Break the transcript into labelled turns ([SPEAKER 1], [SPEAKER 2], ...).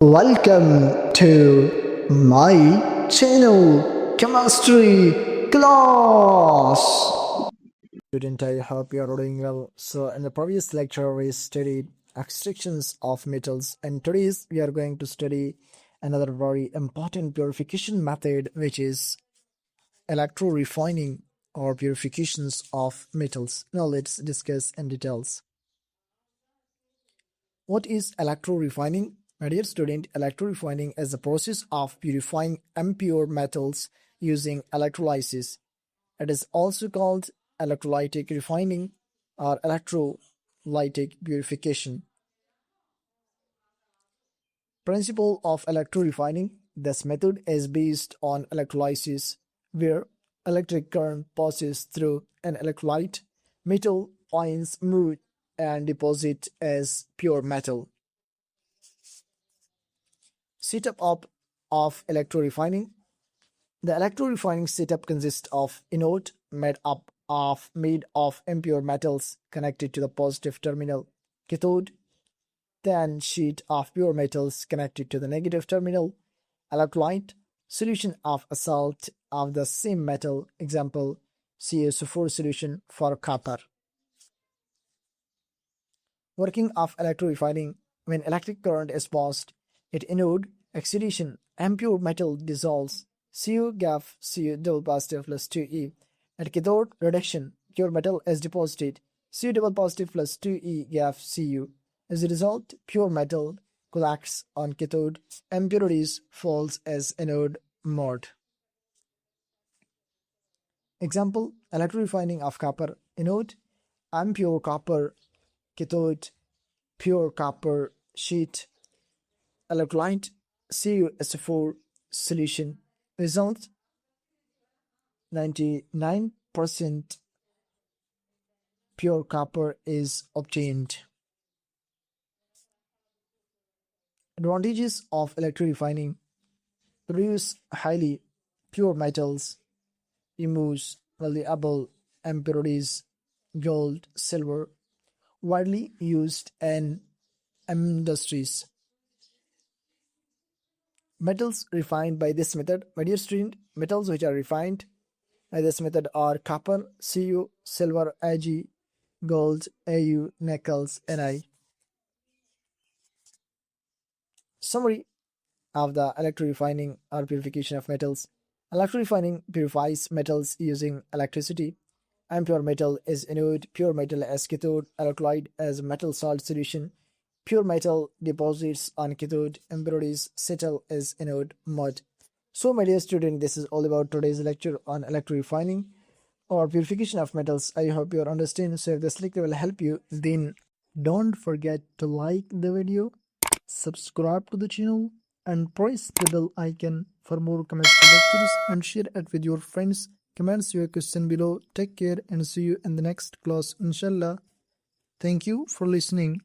[SPEAKER 1] Welcome to my channel, Chemistry Class. Student, I hope you are doing well. So, in the previous lecture, we studied extractions of metals, and today we are going to study another very important purification method, which is electro-refining or purifications of metals. Now, let's discuss in details. What is electro-refining? My dear student, electro-refining is the process of purifying impure metals using electrolysis. It is also called electrolytic refining or electrolytic purification. Principle of electro-refining. This method is based on electrolysis, where electric current passes through an electrolyte. Metal ions move and deposit as pure metal. Setup of electro-refining. The electro-refining setup consists of anode made of impure metals connected to the positive terminal, cathode, thin sheet of pure metals connected to the negative terminal, electrolyte, solution of a salt of the same metal, example CuSO₄ solution for copper. Working of electro-refining. When electric current is passed at anode, oxidation, impure metal dissolves. Cu gap Cu double positive plus 2e. At cathode reduction, pure metal is deposited. Cu double positive plus 2e gap Cu. As a result, pure metal collects on cathode. Impurities falls as anode mode. Example: electro-refining of copper. Anode, impure copper. Cathode, pure copper sheet. Electrolyte, CuSO₄ solution. Result: 99% pure copper is obtained. Advantages of electro-refining: produce highly pure metals, removes valuable impurities, gold, silver, widely used in industries. Metals refined by this method. My dear student, metals which are refined by this method are copper, Cu, silver, Ag, gold, Au, nickels, Ni. Summary of the electro-refining or purification of metals. Electro-refining purifies metals using electricity. Impure metal is anode, pure metal as cathode, electrolyte as metal salt solution. Pure metal deposits on cathode, impurities settle as anode mud. So my dear student, this is all about today's lecture on electro-refining or purification of metals. I hope you understand. So if this lecture will help you, then don't forget to like the video, subscribe to the channel, and press the bell icon for more chemistry lectures, and share it with your friends. Comments your question below. Take care and see you in the next class, inshallah. Thank you for listening.